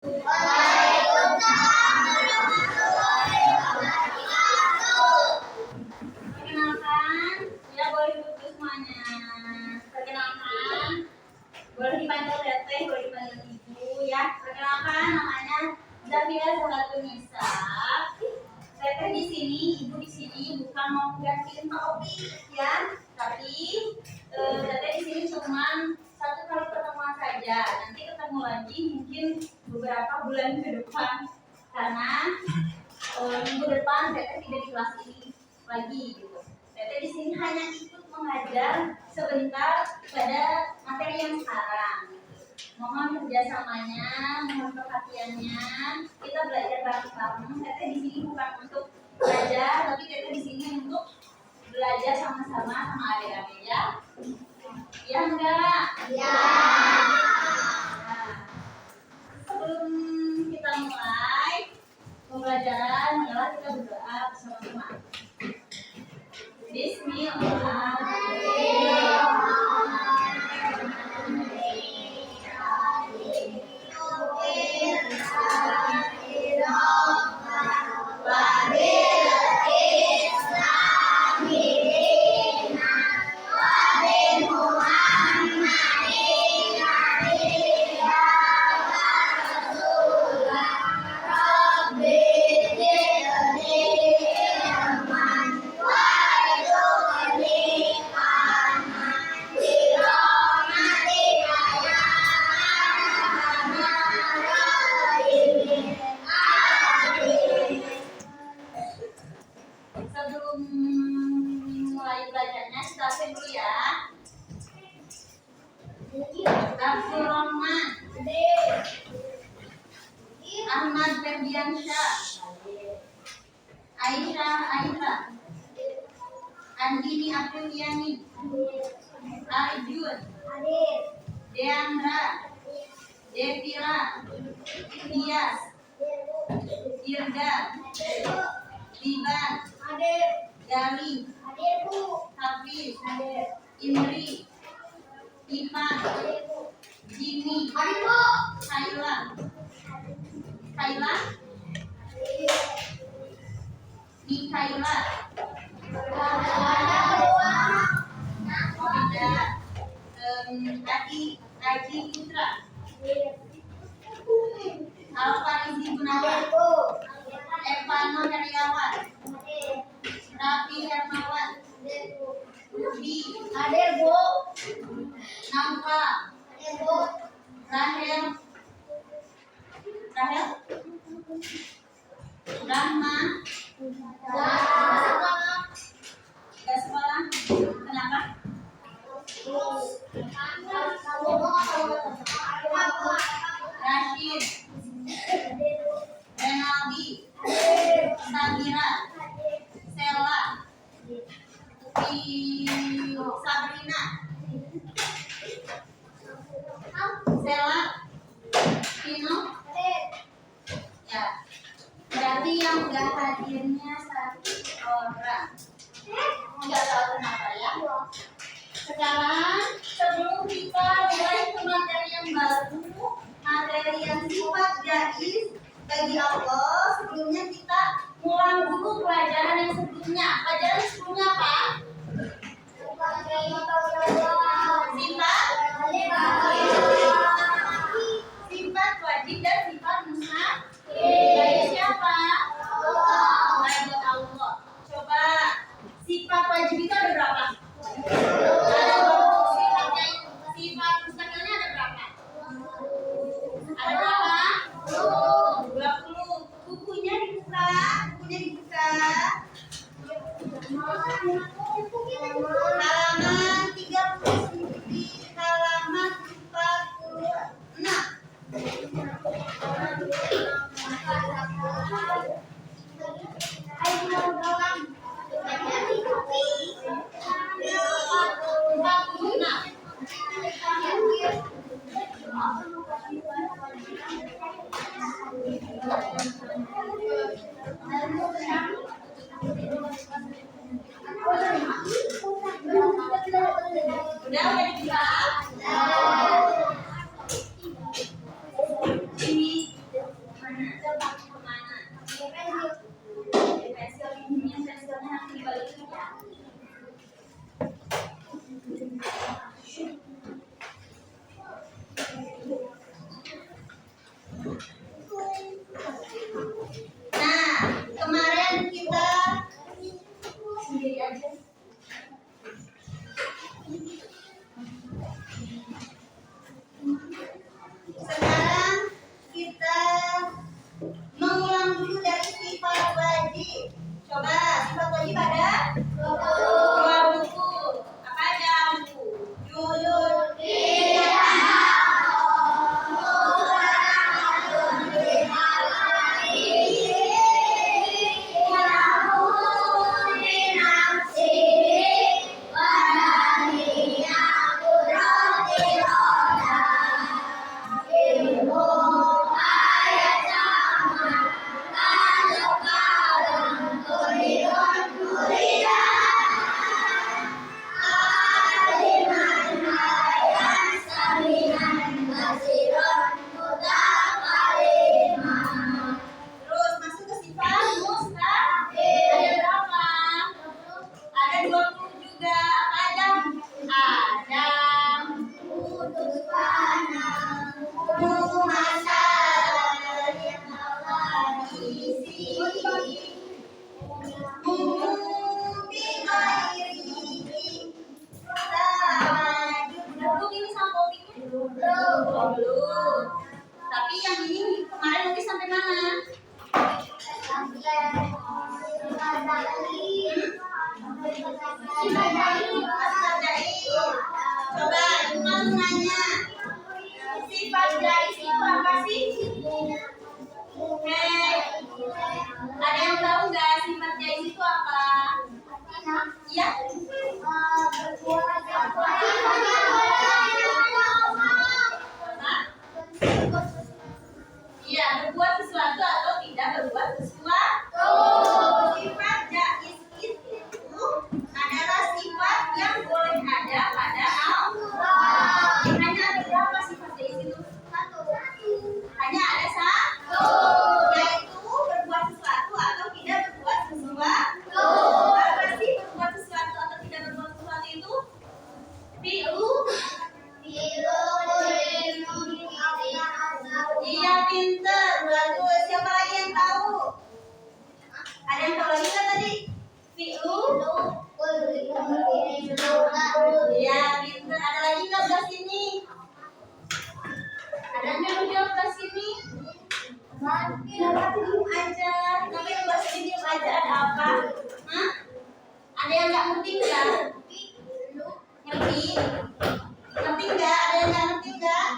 Waalaikumsalam warahmatullahi wabarakatuh. Perkenalkan, ya boleh duduk semuanya. Perkenalkan, boleh dipanggil teteh, boleh dipanggil ibu ya. Perkenalkan, namanya Zafira Salatunisa. Teteh di sini, ibu di sini bukan mau gantiin topik ya, tapi teteh di sini cuma satu kali pertemuan saja. Nanti ketemu lagi mungkin beberapa bulan ke depan karena minggu depan teteh tidak di kelas ini lagi gitu. Teteh di sini hanya ikut mengajar sebentar pada materi yang sekarang. Mohon kerjasamanya, mohon perhatiannya. Kita belajar bareng-bareng. Teteh di sini bukan untuk belajar, tapi teteh di sini untuk belajar sama-sama sama adik-adik ya. Ya enggak? Ya. Nah, sebelum kita mulai pembelajaran, marilah kita berdoa bersama-sama. Sebelum mulai belajarnya, kita cek dulu ya. Abdul Rahman, Ahmad Ferdiansyah, Aisyah Aisha, Andini Apriliani, Arjun, Deandra, Devira, Tias, Irda, Diban, Gali, Hafiz, Indri, Iman, Jimmy, Kayla, Mikaela, Adi Putra, Alfarizi Gunawan, Evano Heriawan, Raffi Hermawan, Ruby, Nampa, Rahel, Rahma, gak sekolah, kenapa? Rashid, Renaldi, Sabira, Sela, Sabrina, Sela, Pino, ya. Berarti yang udah hadirnya 1 orang. Nggak tahu kenapa ya. Sekarang sebelum kita mulai ke materi yang baru, materi yang sifat jaiz bagi Allah, sebelumnya kita ngulang dulu pelajaran yang sebelumnya. Pelajaran sebelumnya apa? Sifat wajib dan sifat mustahil. Bagi siapa? Bagi Allah. Coba sifat wajib itu ada berapa? Sifat mustahilnya ada berapa? Ada berapa? 20. Bukunya dibuka. Halaman 39. Bener, bagus. Siapa lagi yang tahu? Ada yang tahu lagi kan tadi? Fi'lu? Ya, pintar. Ada lagi nggak belah sini? Ada yang mau jawab belah sini? Kenapa diem aja? Kenapa yang belah sini diem aja? Ada apa? Hah? Ada yang nggak ngerti nggak? Ngerti? Ngerti nggak? Ada yang nggak ngerti nggak?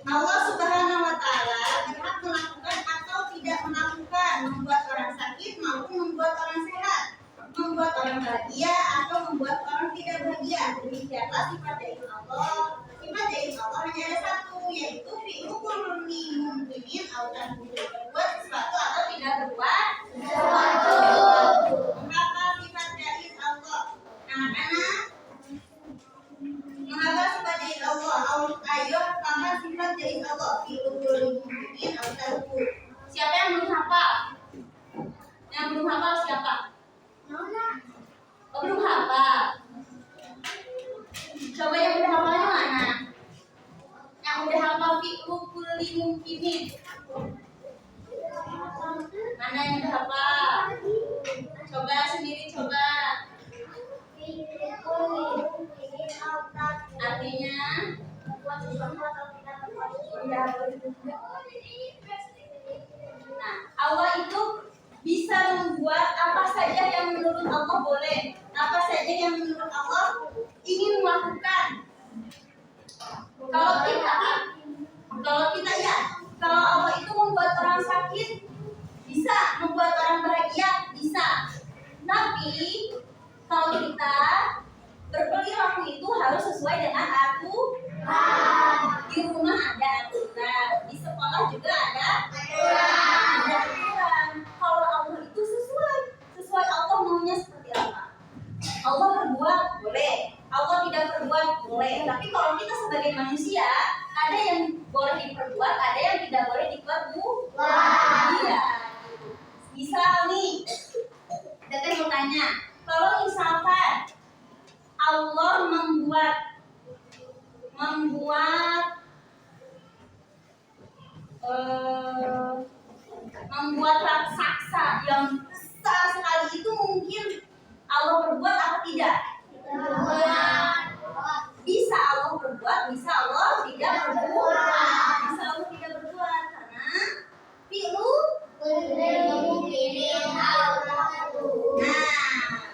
Allah Subhanahu wa Ta'ala berhak melakukan atau tidak melakukan, membuat orang sakit maupun membuat orang sehat, membuat orang bahagia atau membuat orang tidak bahagia. Demikianlah sifat dari Allah. Sifat dari Allah hanya ada satu, yaitu fi'lu kulli mumkinin atau berbuat sesuatu atau tidak berbuat sesuatu. Mengapa sifat dari Allah? Anak-anak, mengapa sifat dari Allah? Ayo tambah sifat dari Allah. Fi'lu kulli mumkinin atau siapa yang belum hafal? Yang belum hafal siapa? Oh, belum hafal. Coba yang udah hafalnya mana? Yang udah hafal fi'lu kulli mumkinin. Mana yang udah hafal? Coba sendiri coba. Artinya nah, Allah itu bisa membuat apa saja yang menurut Allah boleh, apa saja yang menurut Allah ingin melakukan. Kalau kita ya, kalau Allah itu membuat orang sakit, bisa, membuat orang bahagia, bisa. Tapi kalau kita berperilaku itu harus sesuai dengan aturan. Di rumah ada aturan, di sekolah juga ada aturan. Kalau Allah itu sesuai Allah maunya seperti apa. Allah berbuat boleh, Allah tidak berbuat boleh. Tapi kalau kita sebagai manusia, ada yang boleh diperbuat, ada yang tidak boleh diperbuat. Iya. Misal nih, Teteh mau tanya, kalau misalkan Allah membuat raksasa yang besar sekali itu mungkin Allah berbuat atau tidak? Bisa Allah berbuat, bisa Allah tidak berbuat. Bisa Allah tidak berbuat karena fi'lu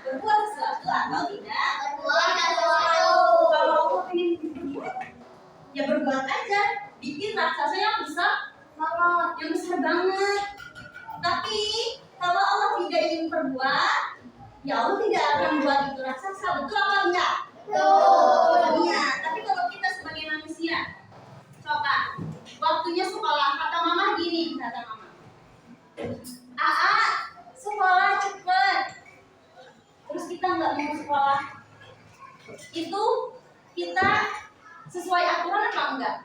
berbuat sesuatu atau tidak berbuat sesuatu. Kalau Allah pengen berbuat, ya berbuat aja, bikin raksasa yang besar banget. Tapi kalau Allah tidak ingin berbuat, ya Allah tidak akan buat itu raksasa. Betul apa enggak? Betul. Iya. Tapi kalau kita sebagai manusia, coba waktunya sekolah, kata mama gini, kata mama, sekolah cepet. Terus kita nggak mau sekolah, itu kita sesuai aturan apa enggak?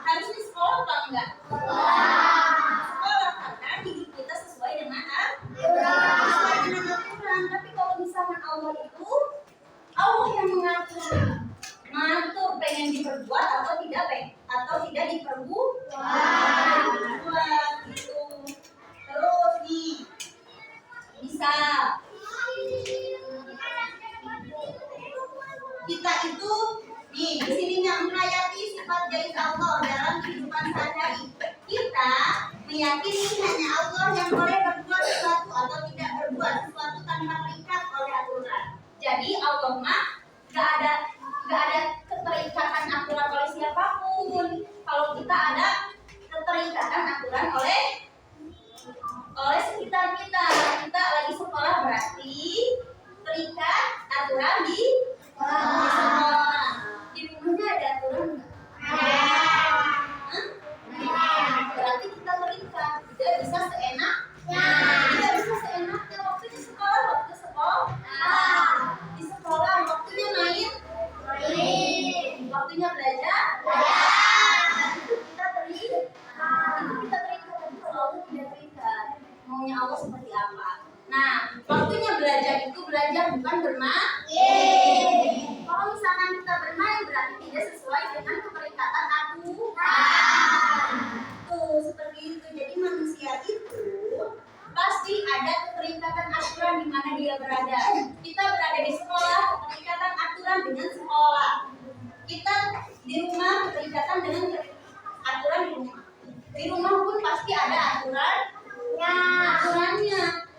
Harus di sekolah apa enggak? Sekolah karena hidup kita sesuai dengan aturan. Tapi kalau misalkan Allah itu, Allah yang mengatur pengen diperbuat atau tidak diperbuat gitu. Terus nih bisa kita itu nih di sininya menghayati sifat dari Allah dalam kehidupan sehari-hari. Kita meyakini hanya Allah yang boleh berbuat sesuatu atau tidak berbuat sesuatu tanpa terikat oleh aturan. Jadi Allah mah gak ada keterikatan aturan oleh siapapun. Kalau kita ada keterikatan aturan oleh sekitar kita. Kita lagi sekolah berarti terikat aturan di sekolah. Di rumahnya ada aturan nggak? Berarti kita terikat. Tidak bisa seenaknya. Waktunya sekolah, di sekolah waktunya main. Waktunya belajar. Itu kita terikat. Tapi kalau Allah tidak terikat. Maunya Allah seperti apa? Nah, waktunya belajar itu belajar bukan bermain. Kalau misalkan kita bermain berarti tidak sesuai dengan keperikatan aturan. Tuh, seperti itu. Jadi manusia itu pasti ada keterikatan aturan di mana dia berada. Kita berada di sekolah, keterikatan aturan dengan sekolah. Kita di rumah, keterikatan dengan aturan di rumah. Di rumah pun pasti ada aturannya.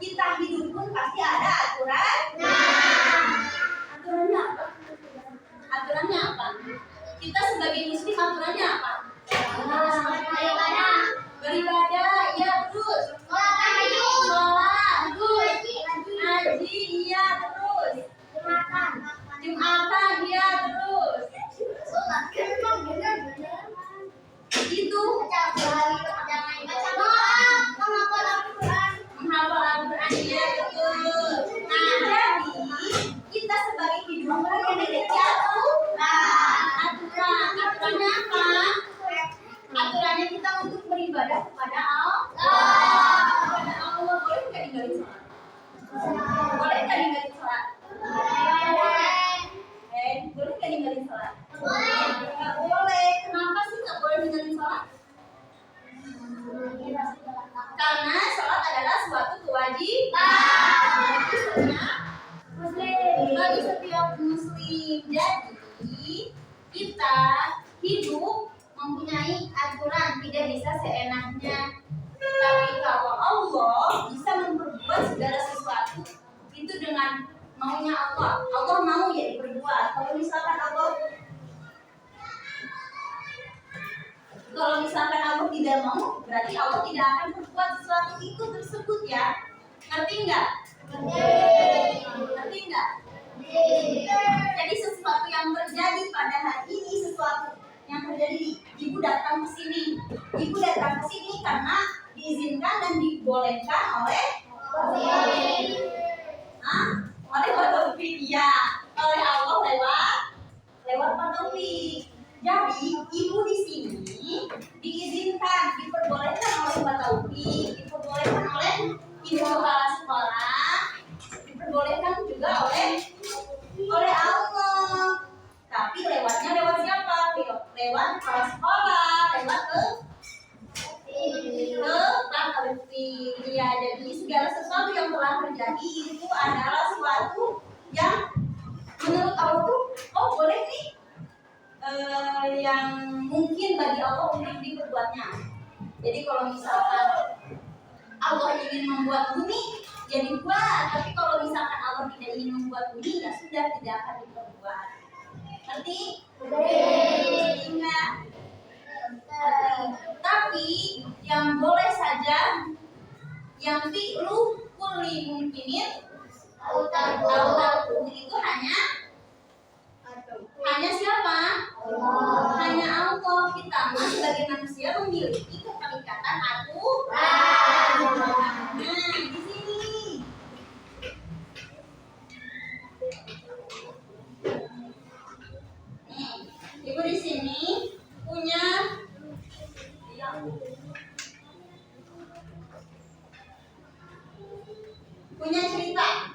Kita hidup pun pasti ada aturannya. Aturannya apa? Aturannya apa? Kita sebagai muslim aturannya apa? Beribadah, iya terus. Sholat, ngaji, iya terus. Jumatan, iya terus. Itu menghafal Al-Quran, iya betul. Nah, jadi kita sebagai hidup memiliki aturan. Aturannya apa? Aturannya kita untuk beribadah kepada Allah. Kepada Allah. Boleh nggak ninggalin sholat? Boleh nggak ninggalin sholat? Boleh nggak ninggalin sholat? Nggak boleh. Kenapa sih nggak boleh ninggalin sholat? Karena sholat adalah suatu kewajiban bagi setiap muslim. Jadi kita hidup mempunyai aturan, tidak bisa seenaknya. Tapi kalau Allah bisa memperbuat segala sesuatu itu dengan maunya Allah. Allah mau ya diperbuat. Kalau misalkan Allah tidak mau, berarti Allah tidak akan berbuat sesuatu itu tersebut ya. Ngerti nggak? Ngerti nggak? Jadi sesuatu yang terjadi pada hari ini, sesuatu yang terjadi, ibu datang ke sini. Ibu datang ke sini karena diizinkan dan dibolehkan oleh oleh Pak Taufik, ya, oleh Allah lewat Pak Taufik. Jadi ibu di sini diizinkan, diperbolehkan oleh Pak Taufik, diperbolehkan oleh ibu kepala sekolah, diperbolehkan juga oleh Allah. Tapi lewatnya lewat siapa? Lewat kepala sekolah, lewat ke Pak Taufik. Ya, jadi segala sesuatu yang telah terjadi itu adalah sesuatu yang menurut Allah tuh, oh boleh nih, yang mungkin bagi Allah untuk diperbuatnya. Jadi kalau misalkan Allah ingin membuat bumi, ya dibuat. Tapi kalau misalkan Allah tidak ingin membuat bumi, ya sudah, tidak akan diperbuat. Ngerti? Enggak. Tapi yang boleh saja, yang fi'lu kulli mungkinin itu hanya siapa? Hanya Allah. Kita sebagai manusia memiliki keterikatan aturan. Nah, di sini. Nih, ibu di sini punya cerita.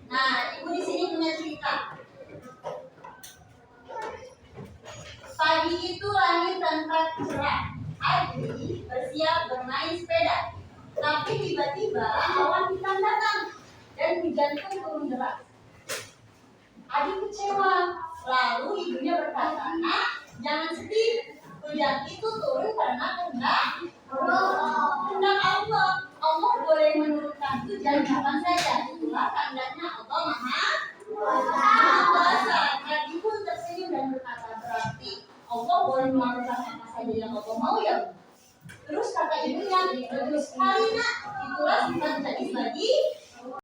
Nah, ibu di sini punya cerita. Pagi itu langit tampak cerah. Adi bersiap bermain sepeda. Tapi tiba-tiba awan hitam datang dan hujan pun turun deras. Adi kecewa. Lalu ibunya berkata, "Nak, jangan sedih. Hujan itu turun karena kehendak Allah. Allah boleh menurunkan hujan kapan saja. Itulah kehendaknya Allah Maha Kuasa." Adi pun tersenyum dan berkata, berarti Allah boleh melakukan apa saja yang Allah mau ya. Terus kata ibunya, betul sekali nak, itulah sifat gadis bagi